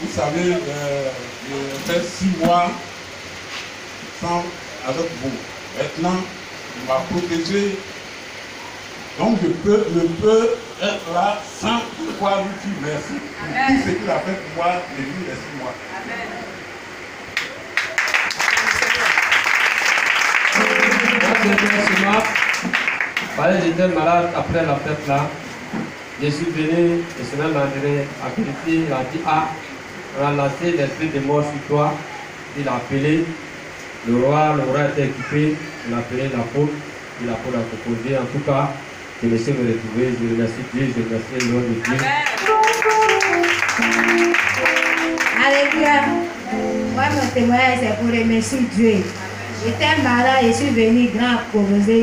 Vous savez, j'ai fait 6 mois avec vous. Maintenant, il m'a protégé. Donc je peux être là sans pouvoir lui dire merci. Tout ce qu'il a fait pour moi depuis les 6 mois. J'étais malade après la fête là. Je suis venu, le Seigneur m'a vérifié, il a dit on a lancé l'esprit de mort sur toi. Il a appelé le roi était équipé, il a appelé la peau, il a proposé. En tout cas, je me suis retrouvé, je remercie Dieu, je remercie le nom de Dieu. Alléluia. Moi, mon témoignage, c'est pour remercier Dieu. J'étais malade, je suis venu grand proposé,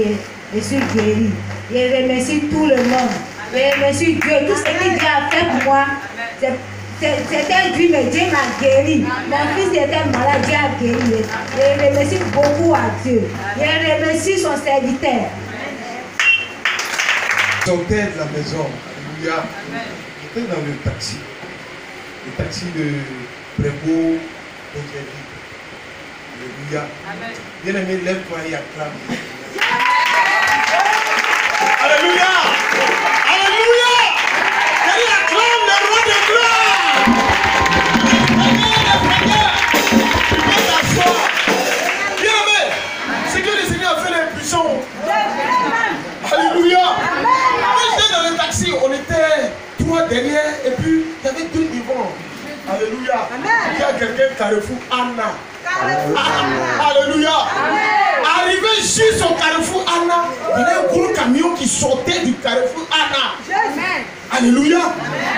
je suis guéri. Je remercie tout le monde. Je remercie Dieu. Tout ce que Dieu a fait pour moi, c'était Dieu, mais Dieu m'a guéri. Mon fils était malade, Dieu a guéri. Je remercie beaucoup à Dieu. Je remercie son serviteur. Sortais de la maison, alléluia. J'étais dans le taxi de Prévost Benjamin. Alléluia. Bien aimé, lève-toi et acclame. Alléluia. Alléluia. Et acclame le roi de gloire. Bien aimé, c'est que le Seigneur a fait l'impuissant. Alléluia. Quand j'étais dans le taxi, on était 3 derrière et puis il y avait 2 devant. Alléluia. Il y a quelqu'un Carrefour Anna. Alléluia. Arrivé juste au Carrefour Anna, il y avait un gros camion qui sortait du Carrefour Anna. Alléluia.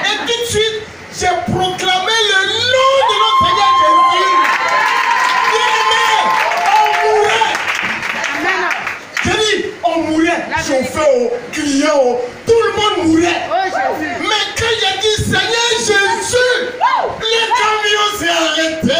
Et tout de suite, j'ai proclamé le nom de notre Seigneur Jésus. Bien-aimé, on mourait. J'ai dit, on mourait. Chauffeur, client, tout le monde mourait. Mais quand j'ai dit Seigneur Jésus, le camion s'est arrêté.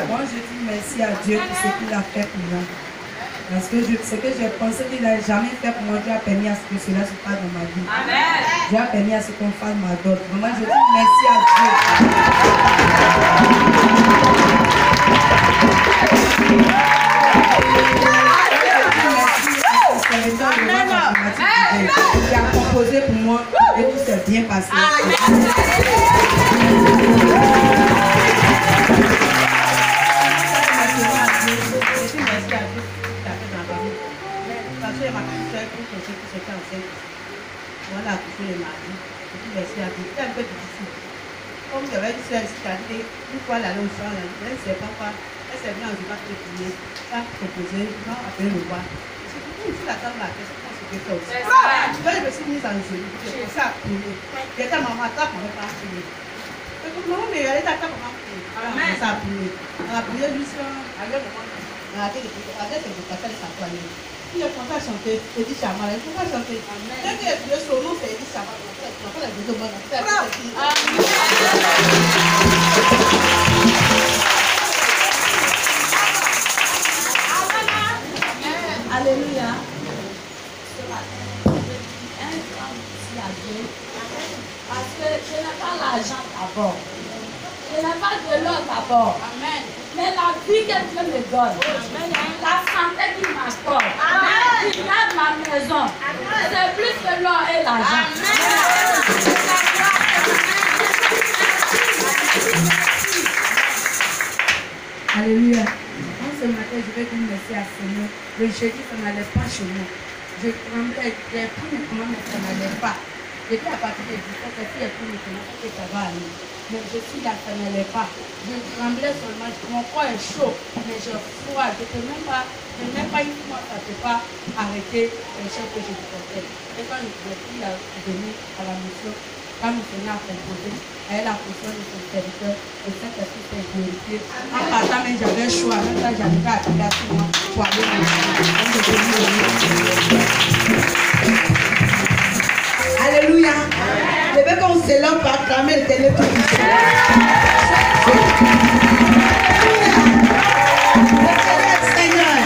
Moi, je dis merci à Dieu pour ce qu'il a fait pour moi. Parce que ce que j'ai pensé qu'il n'a jamais fait pour moi, Dieu a permis à ce que cela se passe dans ma vie. Amen. Dieu a permis à ce qu'on fasse ma dot. Moi, je dis merci à Dieu. Qui a composé pour moi et tout s'est bien passé. Voilà, coucher le mardi. Je dis merci à Dieu. C'est un peu difficile. Comme j'avais dit, c'est cité, une fois la longue chambre, elle ne sait pas quoi. Elle s'est venue en disant que prier. Elle a proposé, non, appeler le roi. Je dis, si la table là, qu'est-ce qu'on se fait aussi? Je me suis mise en jeu. J'ai commencé à prier. J'étais maman, ta on va pas prier. Je dis, maman, mais elle est à ta maman prier. Elle a commencé à prier. Elle a prié jusqu'à un moment. Elle a dit, elle a dit, il a commencé à chanter, Edith Chama, il a commencé à chanter. Dès qu'il a prié son nom, c'est Edith Chama. On a fait la vidéo bonne. Alléluia. Parce que je n'ai pas l'argent d'abord. Je n'ai pas de l'or d'abord. Amen. Mais la vie que Dieu me donne, la santé qu'il m'accorde, qui garde ma maison, c'est plus que l'or et l'argent. Alléluia. Donc ce matin, je vais dire merci à Seigneur. Le jeudi, ça n'allait pas chez moi. Je tremblais, j'ai pris mes commandes, mais ça n'allait pas. J'étais à partir de 17 heures, si elle pris mes commandes, que ça va aller. Mais je suis là, ça n'allait pas. Je tremblais seulement, mon corps est chaud, mais j'ai froid. Je ne peux même pas une fois, ça ne peut pas arrêter les choses que je portais. Et quand je suis venue à la mission, quand le Seigneur a composé, elle a conscience de son serviteur, et cette esprit s'est glorifié. En partant, même j'avais un choix, même ça j'arrivais à tirer sur moi pour aller me Alléluia. Je veux qu'on se lève pour acclamer l'éternel tout puissant. Seigneur,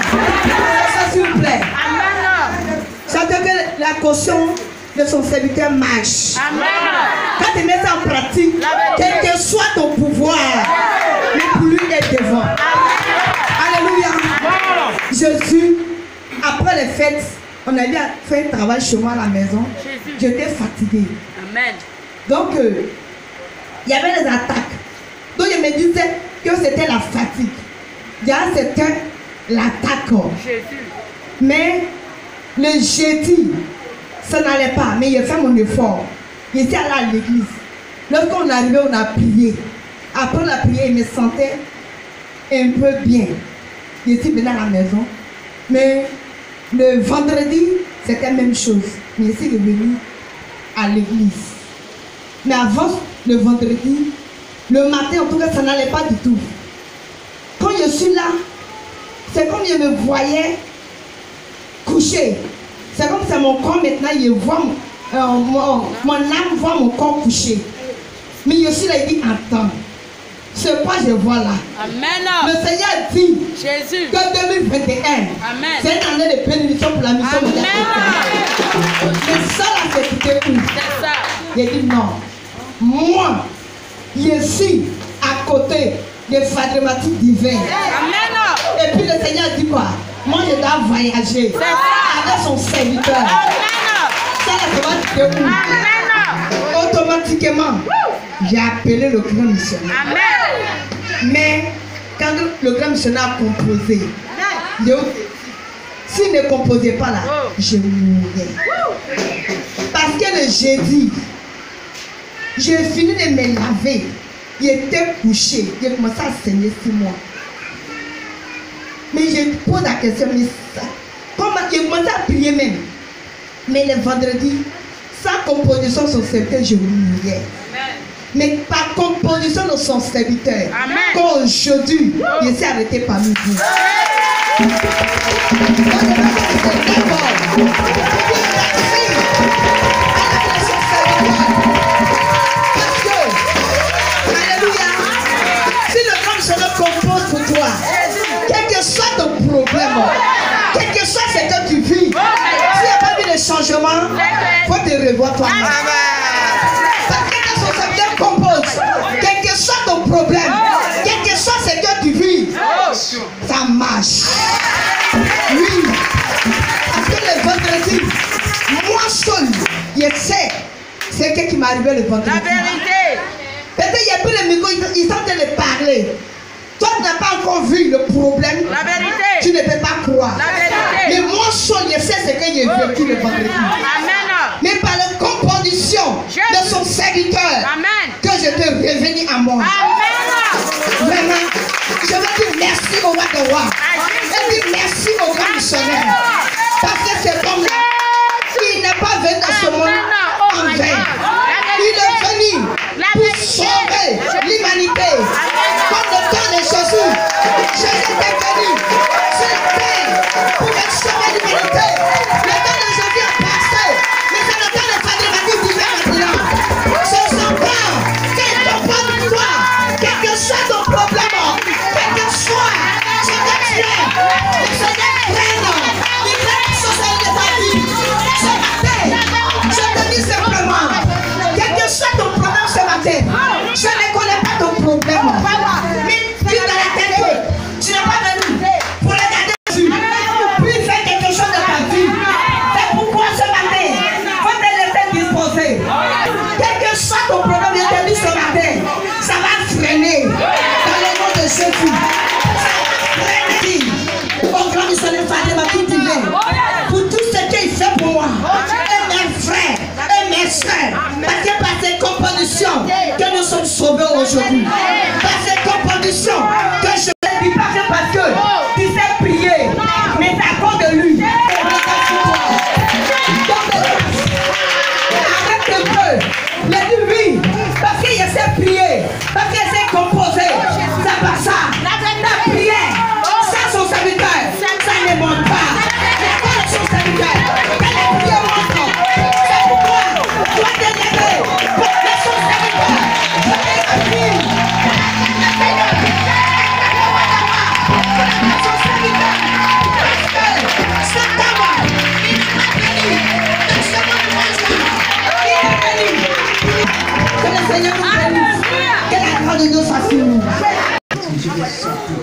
s'il vous plaît. Chantez que la caution de son serviteur marche. Quand tu mets ça en pratique, quel que soit ton pouvoir, le plus est devant. Alléluia. Jésus, après les fêtes, on avait fait un travail chez moi à la maison. J'étais fatiguée. Amen. Donc, il y avait des attaques. Donc, je me disais que c'était la fatigue. Il y a c'était l'attaque. Mais le jeudi, ça n'allait pas. Mais j'ai fait mon effort. J'étais allé à l'église. Lorsqu'on arrivait, on a prié. Après la prière, je me sentais un peu bien. Je suis venue à la maison. Mais le vendredi, c'était la même chose. Mais je suis revenue à l'église. Mais avant le vendredi, le matin, en tout cas, ça n'allait pas du tout. Quand je suis là, c'est comme je me voyais coucher. C'est comme si mon corps maintenant, il voit mon âme voit mon corps coucher. Mais je suis là, il dit, attends. Ce quoi je vois là. Amen. Le Seigneur dit Jésus. que 2021, c'est une année de bénédiction pour la mission de la Mais ça là, c'est écouté où? C'est ça. Il dit non. Moi, je suis à côté des pharmacies divines. Amen. Et puis le Seigneur dit quoi? Moi, je dois voyager avec son serviteur. Ça là, ça va écouter où? Automatiquement, j'ai appelé le grand missionnaire. Amen. Mais quand le grand missionnaire a composé, s'il ne composait pas là, je mourrais. Parce que le jeudi, j'ai fini de me laver. Il était couché. J'ai commencé à saigner 6 mois. Mais je pose la question, mais ça, comment j'ai commencé à prier même. Mais le vendredi, sans composition de son serviteur, je mourrais. Mais par composition de son serviteur, qu'aujourd'hui, je suis arrêté parmi vous. Si le grand se compose pour toi, quel que soit ton problème, quel que soit ce que tu vis, s'il n'y a pas vu de changement, il faut te revoir toi-même. Parce que quand son serviteur compose, quel que soit ton problème, quel que soit ce que tu vis, ça marche. Oui. Parce que le vendredi, moi seul, je sais ce qui m'est arrivé le vendredi. La vérité. Peut-être qu'il y a plus de micro, ils sont en train de parler. Toi, tu n'as pas encore vu le problème. La vérité. Tu ne peux pas croire. La vérité. Mais moi seul, je sais ce que j'ai vécu le vendredi. Amen. Mais par la composition de son serviteur, que je peux revenir à moi. Amen. Vraiment, je veux dire merci au roi de roi. Je dis merci au grand missionnaire. Parce que c'est comme là. Il n'est pas venu dans ce monde en vain. Il est venu pour sauver l'humanité. Comme le temps de Jésus. Jésus est venu sur la terre pour sauver l'humanité. Le temps de Jésus est passé. Mais c'est le temps de Pharmacie divine maintenant. Ce sont pas quel ton pas de toi. Quel que soit ton problème. Quel que soit ce que tu es. Le Seigneur prenne. Il prend la société de ta vie. Ce matin, je te dis simplement. Quel que soit ton problème ce matin. Je ne connais pas ton problème. Mais tu dans la tête. Tu n'as pas venu pour regarder dessus. Puis faire quelque chose de ta vie. C'est pourquoi ce matin, il faut te laisser disposer. Quel que soit ton problème, je te dis ce matin, ça va freiner. Dans le nom de Jésus. Ça va freiner. Au grand missionnaire Pharmacie divine. Pour tout ce qu'il fait pour moi. Et mes frères. Et mes soeurs. Parce que par ces compositions que nous sommes sauvés aujourd'hui. Par ces compositions que je ne dis pas que parce que tu sais prier. Mais c'est à cause de lui. Donc, arrête un peu. Il a dit oui. de Dieu soit sur nous. Je vais chanter.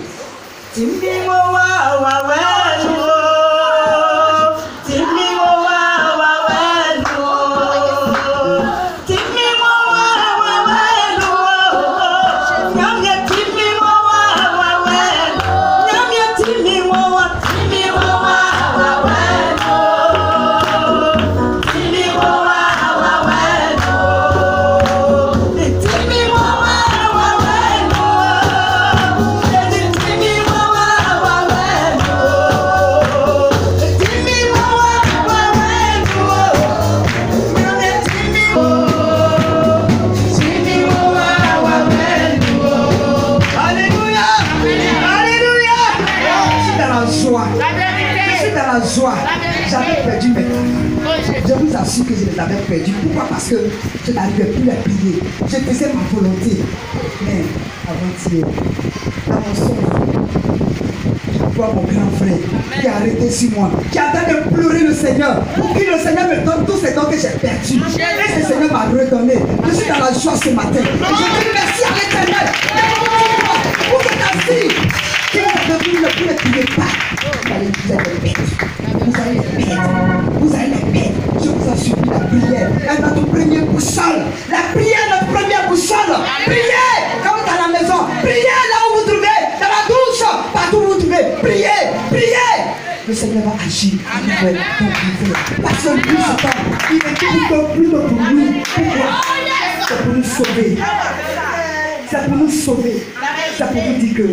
J'avais perdu mes talents. Je vous assure que je les avais perdus. Pourquoi? Parce que je n'arrivais plus à prier. Je faisais ma volonté. Mais avant-hier, dans mon songe, je vois mon grand frère qui a arrêté sur moi, qui est en train de pleurer le Seigneur. Pour que le Seigneur me donne tous ces dons que j'ai perdus. Et le Seigneur m'a redonné. Je suis dans la joie ce matin. Et je dis merci à l'Éternel. Vous êtes assis. Si vous avez vu, ne plus ne priez pas. Vous allez les perdre. Vous allez les perdre. Vous allez les perdre. Je vous en supplie, la prière est notre premier boussole. La prière est notre première boussole. Priez quand vous êtes à la maison. Priez là où vous trouvez. Dans la douche. Partout où vous trouvez. Priez. Priez. Le Seigneur va agir. Parce que plus ce temps, il est plus de pour nous. Pourquoi? C'est pour nous sauver. C'est pour nous sauver. C'est pour nous dire que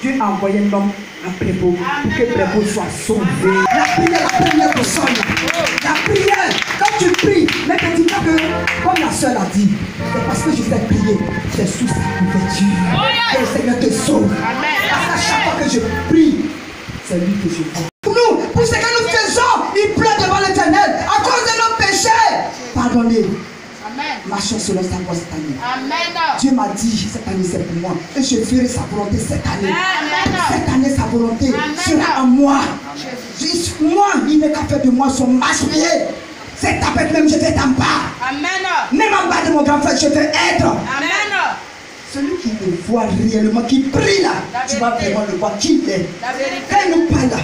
Dieu a envoyé un homme à Prébo pour que Prébo soit sauvé. La prière, la première boussole. La prière, quand tu pries, mais ne dis pas que, comme la soeur a dit, c'est parce que je sais prier, c'est sous sa couverture. Et le Seigneur te sauve. Parce qu'à chaque fois que je prie, c'est lui que je vois. Pour nous, pour ce que nous faisons, il pleure devant l'Éternel à cause de nos péchés. Pardonnez. Marchons selon sa voie cette année. Amen. Dieu m'a dit, cette année c'est pour moi. Et je ferai sa volonté cette année. Amen. Cette année, sa volonté sera en moi. Moi, il n'est qu'à faire de moi son marche-pied. Cette tapette même, je vais t'en bas. Amen. Même en bas de mon grand frère, je vais être. Amen. Celui qui me voit réellement, qui prie là, tu vas vraiment le voir qui il est. Quand il nous parle là,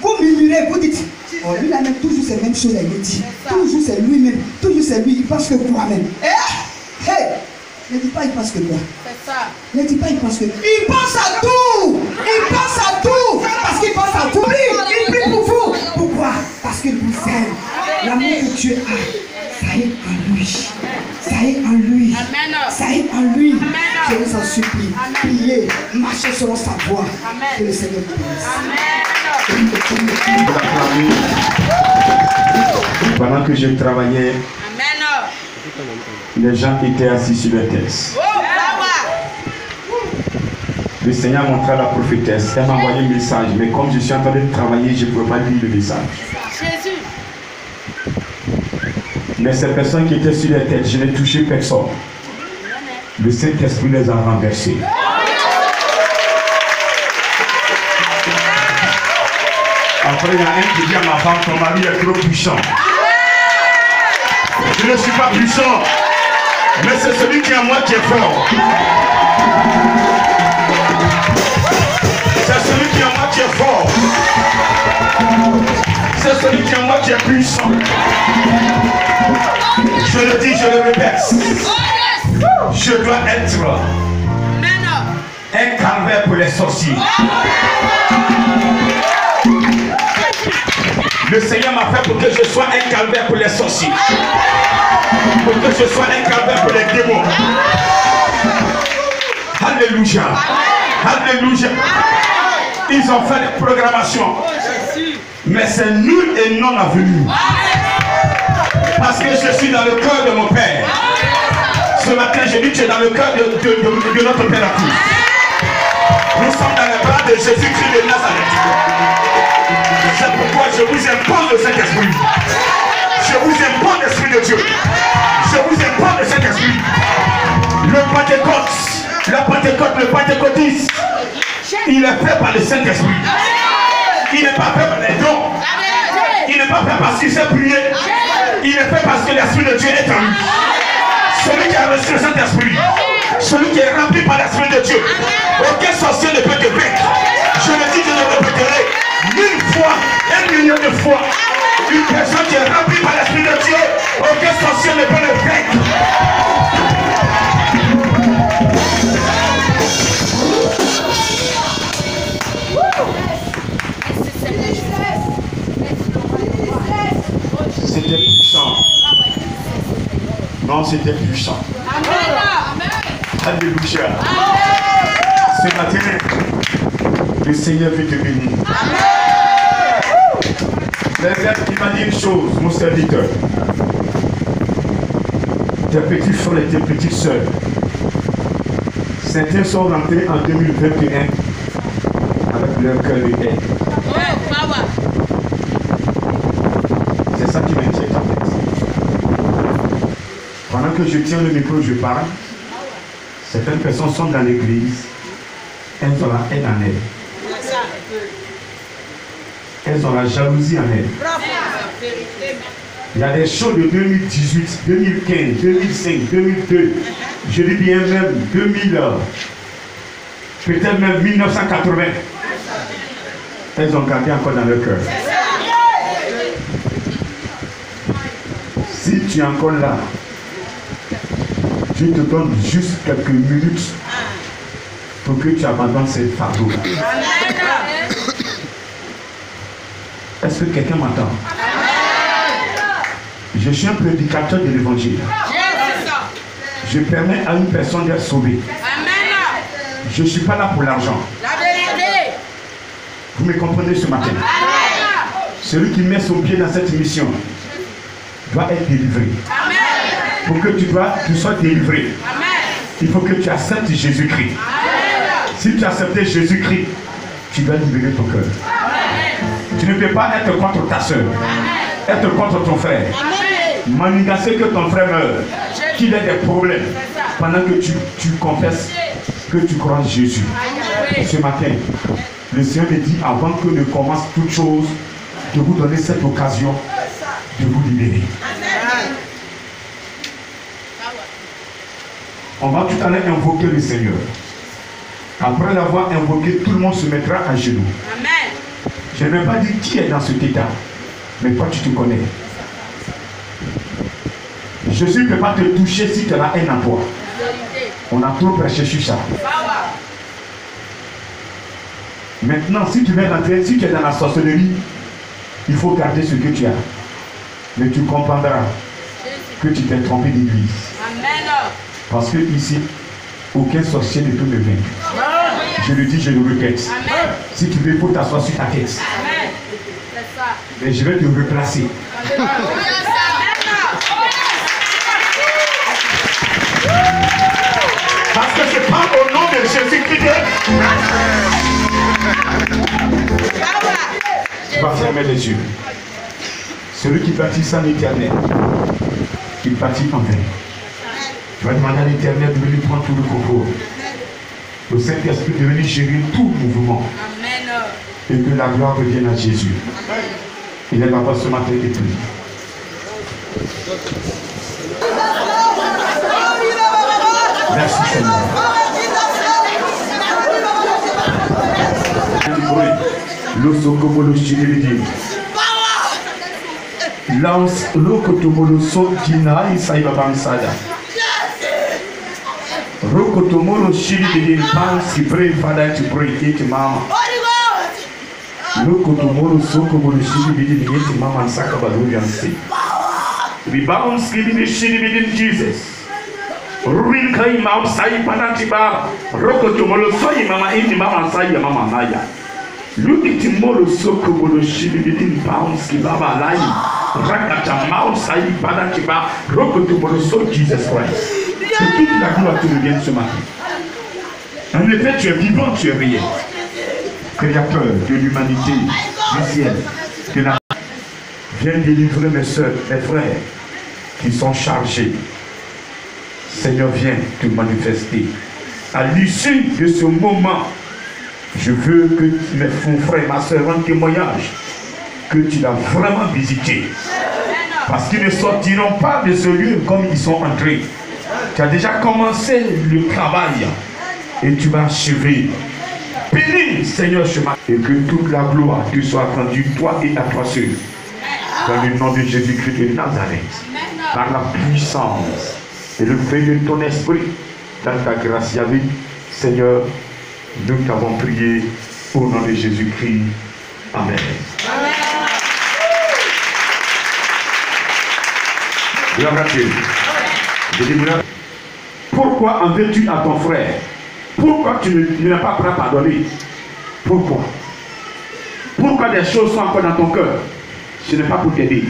vous murmurez, vous dites, oh, lui là même, toujours c'est la même chose, il dit. Toujours c'est lui-même, toujours c'est lui, il pense que toi-même. Eh, hey, ne dis pas il pense que toi. C'est ça. Ne dis pas il pense que. Il pense à tout. Il pense à tout. Parce qu'il pense à vous. Il prie pour vous. Pourquoi? Parce qu'il vous aime. L'amour que Dieu a, ça est en lui. Ça est en lui. Ça est en lui. Je vous en supplie. Priez, marchez selon sa voie. Que le Seigneur vous bénisse. Pendant que je travaillais, les gens étaient assis sur le texte. Le Seigneur montra la prophétesse. Elle m'a envoyé un message, mais comme je suis en train de travailler, je ne pouvais pas lire le message. Jésus. Mais ces personnes qui étaient sur les têtes, je n'ai touché personne. Le Saint-Esprit les a renversés. Après, il y a un qui dit à ma femme, ton mari est trop puissant. Je ne suis pas puissant, mais c'est celui qui est en moi qui est fort. C'est celui qui est en moi qui est fort. C'est celui qui est en moi qui est puissant. Je le dis, je le répète. Je dois être un calvaire pour les sorciers. Le Seigneur m'a fait pour que je sois un calvaire pour les sorciers. Pour que je sois un calvaire pour les démons. Alléluia. Alléluia. Ils ont fait des programmations. Mais c'est nul et non avenu. Parce que je suis dans le cœur de mon Père. Ce matin, je dis que tu es dans le cœur de notre Père à tous. Nous sommes dans les bras de Jésus-Christ de Nazareth. C'est pourquoi je vous impose le Saint-Esprit. Je vous impose l'Esprit de Dieu. Je vous impose le Saint-Esprit. Le Pentecôte, le pentecôtiste, il est fait par le Saint-Esprit. Il n'est pas fait par les dons. Il n'est pas fait parce qu'il sait prier. Il est fait parce que l'Esprit de Dieu est en lui. Celui qui a reçu le Saint-Esprit Celui qui est rempli par l'Esprit de Dieu. Aucun sorcier ne peut te vaincre. Je le dis, je le répéterai 1000 fois, 1 million de fois. Une personne qui est remplie par l'Esprit de Dieu, aucun sorcier ne peut le vaincre. C'était puissant. Non, c'était puissant. Alléluia. Ce matin, le Seigneur veut te bénir. L'évêque, il m'a dit une chose, mon serviteur. Tes petits frères et tes petites sœurs, certains sont rentrés en 2021 avec leur cœur de haine. C'est ça qui m'inquiète en fait. Pendant que je tiens le micro, je parle. Certaines personnes sont dans l'église. Elles ont la haine en elles. Elles ont la jalousie en elles. Il y a des choses de 2018, 2015, 2005, 2002. Je dis bien même 2000, peut-être même 1980. Elles ont gardé encore dans leur cœur. Si tu es encore là, je te donne juste quelques minutes pour que tu abandonnes cette fardeau. Est-ce que quelqu'un m'entend? Je suis un prédicateur de l'évangile. Je permets à une personne d'être sauvée. Je ne suis pas là pour l'argent. Vous me comprenez ce matin? Celui qui met son pied dans cette mission doit être délivré. Pour que tu sois délivré, il faut que tu acceptes Jésus-Christ. Si tu acceptes Jésus-Christ, tu dois libérer ton cœur. Tu ne peux pas être contre ta soeur, être contre ton frère, manigancer que ton frère meure, qu'il ait des problèmes, pendant que tu confesses que tu crois en Jésus. Ce matin, le Seigneur me dit, avant que ne commence toute chose, de vous donner cette occasion de vous libérer. On va tout à l'heure invoquer le Seigneur. Après l'avoir invoqué, tout le monde se mettra à genoux. Amen. Je ne vais pas dire qui est dans cet état, mais toi tu te connais. Jésus ne peut pas te toucher si tu as la haine en toi. On a trop prêché sur ça. Maintenant, si tu veux rentrer, si tu es dans la sorcellerie, il faut garder ce que tu as. Mais tu comprendras que tu t'es trompé d'église. Parce que ici, aucun sorcier ne peut me vaincre. Je le dis, je le répète. Amen. Si tu veux, il faut t'asseoir sur ta tête. Amen. Mais je vais te replacer. Parce que je parle au nom de Jésus-Christ. Tu vas fermer les yeux. Celui qui bâtit ça l'éternel, il bâtit en vain. Tu vas demander à l'éternel de venir prendre tout le contrôle. Le Saint-Esprit de venir gérer tout mouvement. Amen. Et que la gloire revienne à Jésus. Il est là-bas ce matin et prie. Merci Seigneur. Rokotomolo shiri de pansi pray father to pray it mama. Rokotomolo soko bolo shiri de it mama and saka baluja and say. We bounce giving the shiri within Jesus. Ruin kai mount sai panati ba. Rokotomolo soy mama in mama sai mama naya. Look at tomorrow soko bolo shiri within bounce kibaba lai. Rakata mount sai panati ba. Rokotomolo so Jesus Christ. Que toute la gloire te revienne ce matin. En effet, tu es vivant, tu es réel. Créateur de l'humanité, du ciel, de la terre. Viens délivrer mes soeurs, mes frères qui sont chargés. Seigneur, viens te manifester. À l'issue de ce moment, je veux que mon frère, ma soeur rendent témoignage que tu l'as vraiment visité. Parce qu'ils ne sortiront pas de ce lieu comme ils sont entrés. Tu as déjà commencé le travail et tu vas achever. Bénis, Seigneur, ce matin. Et que toute la gloire te soit rendue, toi et à toi seul. Dans le nom de Jésus-Christ de Nazareth. Par la puissance et le feu de ton esprit. Dans ta grâce, Yahvé, Seigneur, nous t'avons prié au nom de Jésus-Christ. Amen. Gloire à Dieu. Pourquoi en veux-tu à ton frère? Pourquoi tu n'es pas prêt à pardonner? Pourquoi? Pourquoi des choses sont encore dans ton cœur? Ce n'est pas pour t'aider.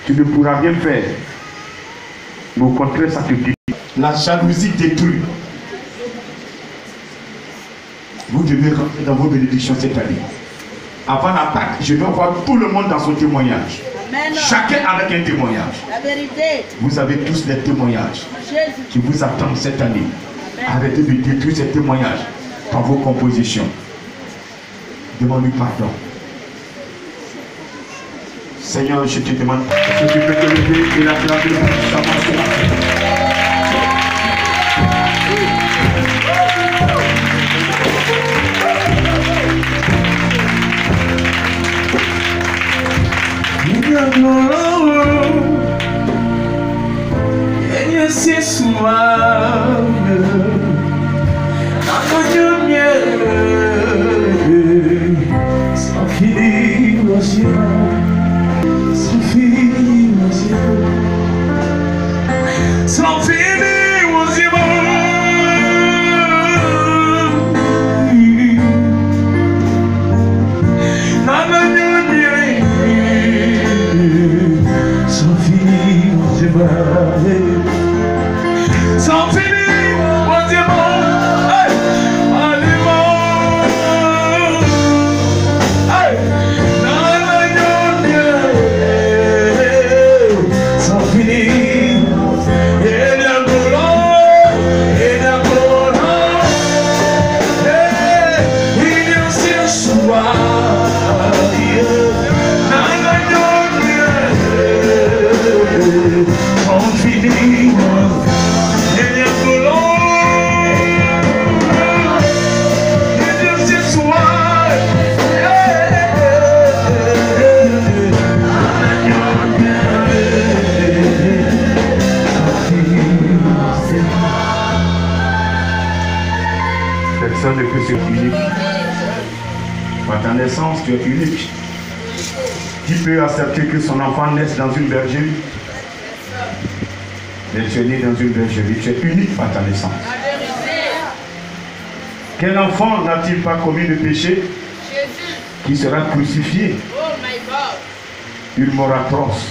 Tu ne pourras rien faire. Mais au contraire, ça te dit. La jalousie détruit. Vous devez rentrer dans vos bénédictions cette année. Avant l'attaque, je vais voir tout le monde dans son témoignage. Amen. Chacun avec un témoignage. La vérité. Vous avez tous des témoignages qui vous attendent cette année. Amen. Arrêtez de détruire ces témoignages par vos compositions. Demande-lui pardon. Seigneur, je te demande si tu peux te lever et la grâce de tu es unique. Qui peut accepter que son enfant naisse dans une bergerie? Mais tu es né dans une bergerie, tu es unique par ta naissance. Quel enfant n'a-t-il pas commis le péché qui sera crucifié? Une mort atroce.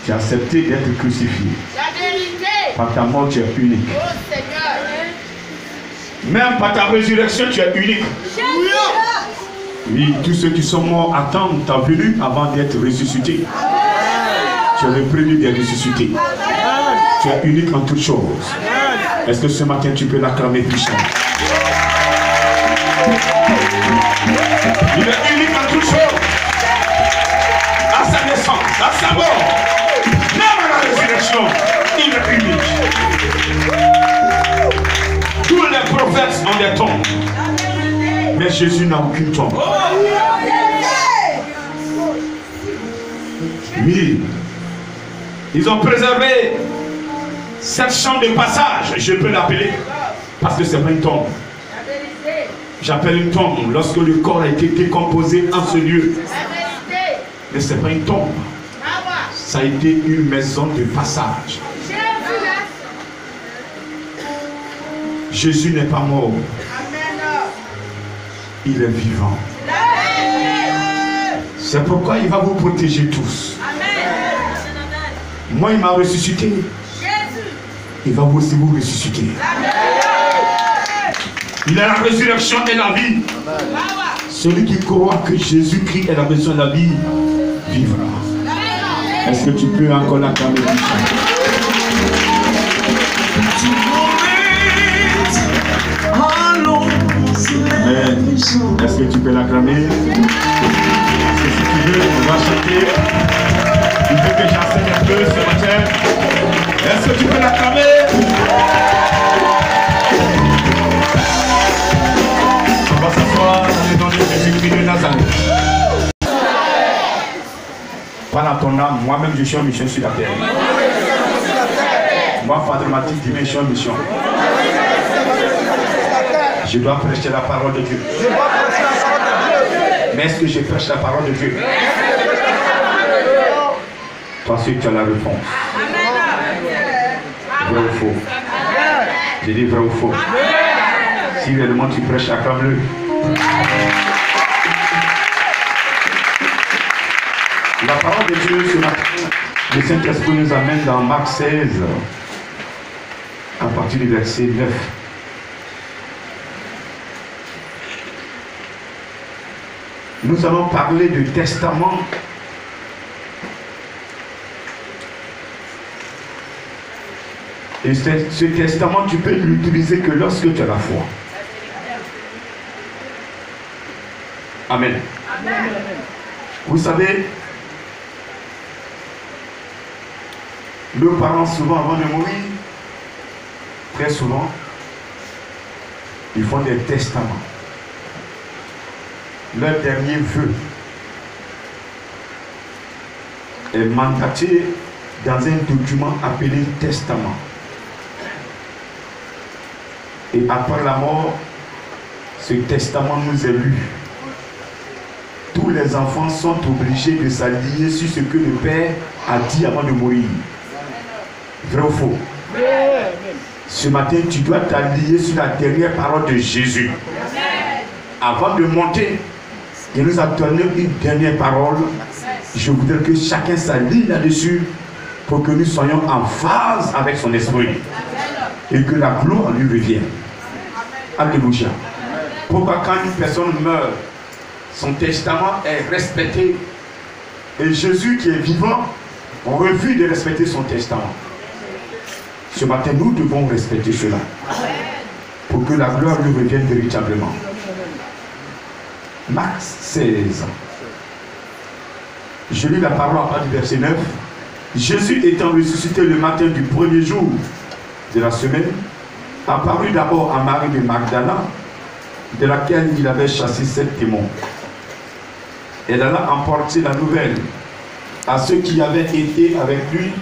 Tu as accepté d'être crucifié. Par ta mort, tu es unique. Même par ta résurrection, tu es unique. Oui, tous ceux qui sont morts attendent ta venue avant d'être ressuscités. Tu es le premier des ressuscités. Tu es unique en toutes choses. Est-ce que ce matin tu peux l'acclamer puissant? Il est unique en toutes choses. À sa naissance, à sa mort, même à la résurrection, il est unique. Tous les prophètes ont des tombes. Mais Jésus n'a aucune tombe. Oui. Ils ont préservé cette chambre de passage, je peux l'appeler, parce que c'est pas une tombe. J'appelle une tombe lorsque le corps a été décomposé en ce lieu. Mais ce n'est pas une tombe. Ça a été une maison de passage. Jésus n'est pas mort. Il est vivant. C'est pourquoi il va vous protéger tous. Moi, il m'a ressuscité. Il va aussi vous ressusciter. Il a la résurrection et la vie. Celui qui croit que Jésus-Christ est la résurrection et la vie vivra. Est-ce que tu peux encore l'acclamer? Est-ce que tu peux l'acclamer? Est-ce que si tu veux, on va chanter. Il veut que j'enseigne un peu ce matin. que tu peux l'acclamer? On va s'asseoir dans le nom de Jésus-Christ de Nazareth. Pas dans ton âme, moi-même je suis en mission sur la terre. Moi, Padre Mathis, je suis en mission. Je dois prêcher la parole de Dieu. Mais est-ce que je prêche la parole de Dieu? Toi aussi, tu as la réponse. Vrai ou faux? J'ai dit vrai ou faux? Si réellement tu prêches, acclame-le. La parole de Dieu ce matin, le Saint-Esprit nous amène dans Marc 16, à partir du verset 9. Nous allons parler du testament. Et ce testament, tu peux l'utiliser que lorsque tu as la foi. Amen. Amen. Vous savez, nos parents, souvent avant de mourir, très souvent, ils font des testaments. Leur dernier vœu est mandaté dans un document appelé testament. Et après la mort, ce testament nous est lu. Tous les enfants sont obligés de s'allier sur ce que le Père a dit avant de mourir. Vrai ou faux? Ce matin, tu dois t'allier sur la dernière parole de Jésus. Avant de monter, il nous a donné une dernière parole. Je voudrais que chacun s'allie là-dessus pour que nous soyons en phase avec son esprit et que la gloire lui revienne. Alléluia. Pourquoi quand une personne meurt, son testament est respecté et Jésus qui est vivant refuse de respecter son testament? Ce matin, nous devons respecter cela pour que la gloire lui revienne véritablement. Marc 16. Je lis la parole à partir du verset 9. Jésus étant ressuscité le matin du premier jour de la semaine, apparut d'abord à Marie de Magdala, de laquelle il avait chassé 7 démons. Elle alla emporter la nouvelle à ceux qui avaient été avec lui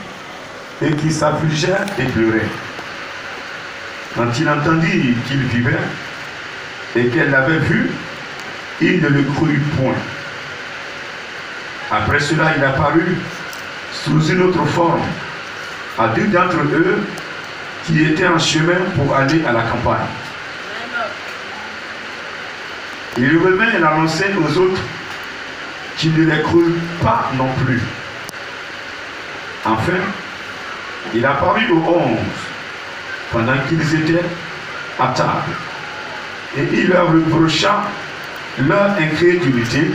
et qui s'affligeaient et pleuraient. Quand il entendit qu'il vivait et qu'elle l'avait vu, il ne le crut point. Après cela, il apparut sous une autre forme à 2 d'entre eux qui étaient en chemin pour aller à la campagne. Il revint et l'annonçait aux autres qui ne les crurent pas non plus. Enfin, il apparut aux 11 pendant qu'ils étaient à table et il leur reprocha leur incrédulité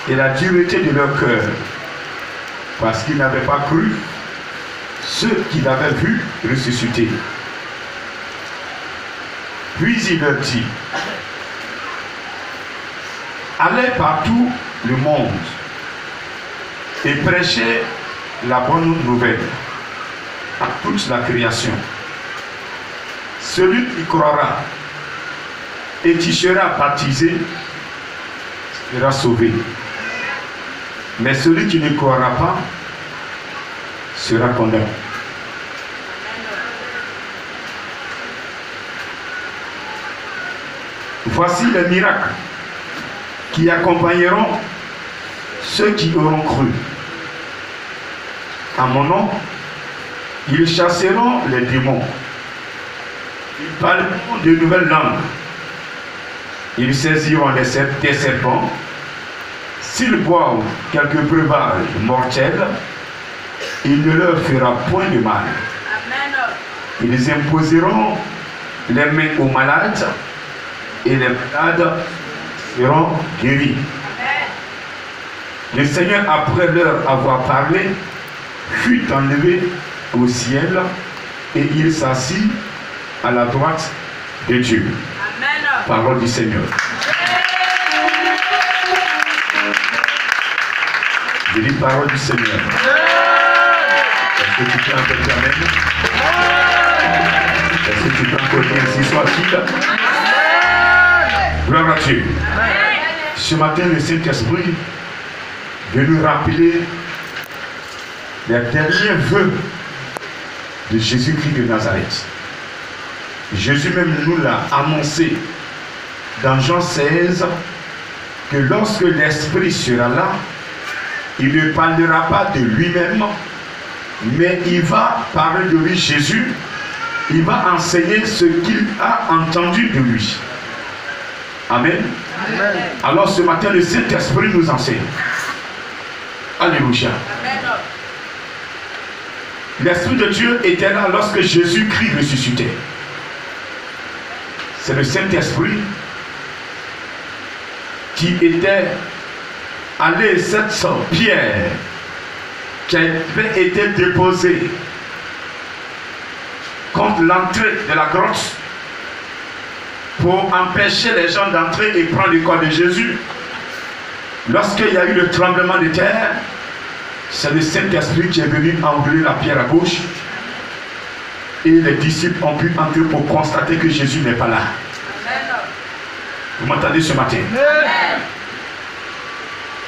et la dureté de leur cœur, parce qu'ils n'avaient pas cru ceux qu'il avait vus ressusciter. Puis il leur dit: allez partout le monde et prêchez la bonne nouvelle à toute la création. Celui qui croira et qui sera baptisé sera sauvé. Mais celui qui ne croira pas sera condamné. Voici les miracles qui accompagneront ceux qui auront cru. À mon nom, ils chasseront les démons. Ils parleront de nouvelles langues. Ils saisiront des serpents. S'ils boivent quelques breuvages mortels, il ne leur fera point de mal. Ils imposeront les mains aux malades et les malades seront guéris. Le Seigneur, après leur avoir parlé, fut enlevé au ciel et il s'assit à la droite de Dieu. Parole du Seigneur. Je dis parole du Seigneur. Est-ce que tu peux entendre amen? Dieu. Ce matin, le Saint-Esprit veut nous rappeler les derniers vœux de Jésus-Christ de Nazareth. Jésus même nous l'a annoncé dans Jean 16 que lorsque l'Esprit sera là, il ne parlera pas de lui-même, mais il va parler de lui, Jésus. Il va enseigner ce qu'il a entendu de lui. Amen. Amen. Alors ce matin, le Saint-Esprit nous enseigne. Alléluia. L'Esprit de Dieu était là lorsque Jésus-Christ ressuscitait. C'est le Saint-Esprit qui était allé cette pierre qui avait été déposée contre l'entrée de la grotte pour empêcher les gens d'entrer et prendre le corps de Jésus. Lorsqu'il y a eu le tremblement de terre, c'est le Saint-Esprit qui est venu enrouler la pierre à gauche et les disciples ont pu entrer pour constater que Jésus n'est pas là. Vous m'entendez ce matin?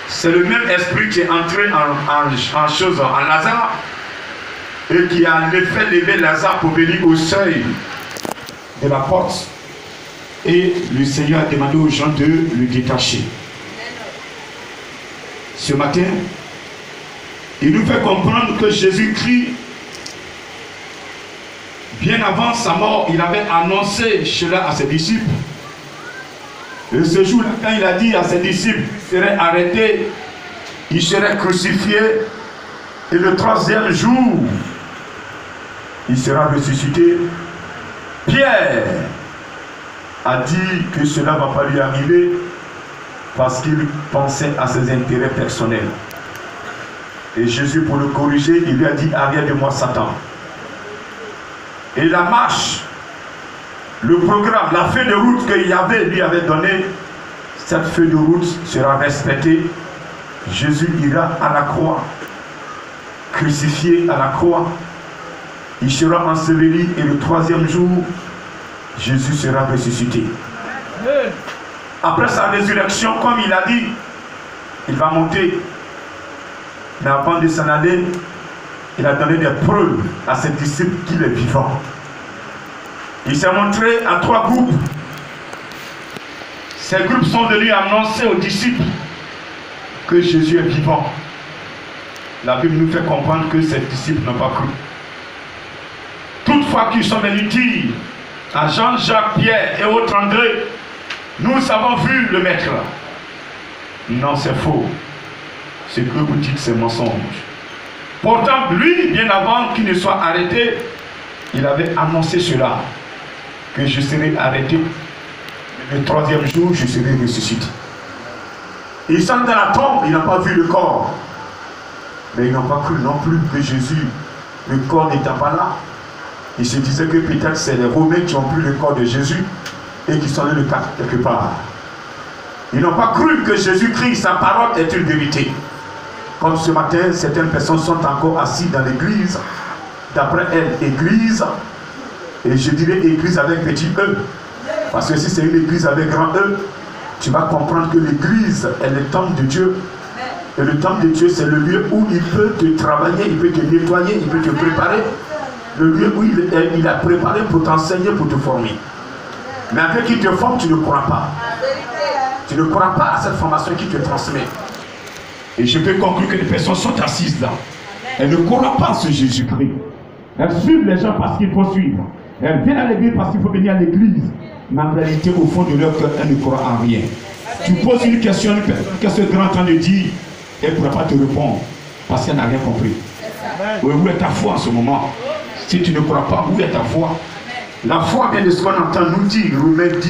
C'est le même esprit qui est entré en Lazare et qui a en effet levé Lazare pour venir au seuil de la porte. Et le Seigneur a demandé aux gens de le détacher. Ce matin, il nous fait comprendre que Jésus-Christ, bien avant sa mort, il avait annoncé cela à ses disciples. Et ce jour-là, quand il a dit à ses disciples qu'il serait arrêté, il serait crucifié, et le troisième jour, il sera ressuscité. Pierre a dit que cela ne va pas lui arriver parce qu'il pensait à ses intérêts personnels. Et Jésus, pour le corriger, il lui a dit: arrière de moi, Satan. Et la marche, le programme, la feuille de route que Yahvé lui avait donnée, cette feuille de route sera respectée. Jésus ira à la croix, crucifié à la croix. Il sera enseveli et le troisième jour, Jésus sera ressuscité. Après sa résurrection, comme il a dit, il va monter. Mais avant de s'en aller, il a donné des preuves à ses disciples qu'il est vivant. Il s'est montré à 3 groupes. Ces groupes sont venus annoncer aux disciples que Jésus est vivant. La Bible nous fait comprendre que ces disciples n'ont pas cru. Toutefois qu'ils sont venus dire à Jean-Jacques, Pierre et autres André: nous avons vu le Maître. Non, c'est faux. Ce que vous dites, c'est mensonge. Pourtant, lui, bien avant qu'il ne soit arrêté, il avait annoncé cela, que je serai arrêté. Le troisième jour, je serai ressuscité. Ils sont dans la tombe, ils n'ont pas vu le corps. Mais ils n'ont pas cru non plus que Jésus, le corps n'étant pas là. Ils se disaient que peut-être c'est les Romains qui ont pris le corps de Jésus et qui sont allés le cacher quelque part. Ils n'ont pas cru que Jésus-Christ, sa parole, est une vérité. Comme ce matin, certaines personnes sont encore assises dans l'église. D'après elles, église. Et je dirais église avec petit E. Parce que si c'est une église avec grand E, tu vas comprendre que l'église est le temple de Dieu. Et le temple de Dieu, c'est le lieu où il peut te travailler, il peut te nettoyer, il peut te préparer. Le lieu où il a préparé pour t'enseigner, pour te former. Mais après qu'il te forme, tu ne crois pas. Tu ne crois pas à cette formation qui te transmet. Et je peux conclure que les personnes sont assises là. Elles ne croient pas à ce Jésus-Christ. Elles suivent les gens parce qu'il faut suivre. Elles viennent à l'église parce qu'il faut venir à l'église. Mais en réalité, au fond de leur cœur, elles ne croient en rien. Tu poses une question, qu'est-ce que ce grand temps de dire? Elle ne pourra pas te répondre parce qu'elle n'a rien compris. Oui, où est ta foi en ce moment? Si tu ne crois pas, où est ta foi? La foi vient de ce qu'on entend nous dire, Romains 10.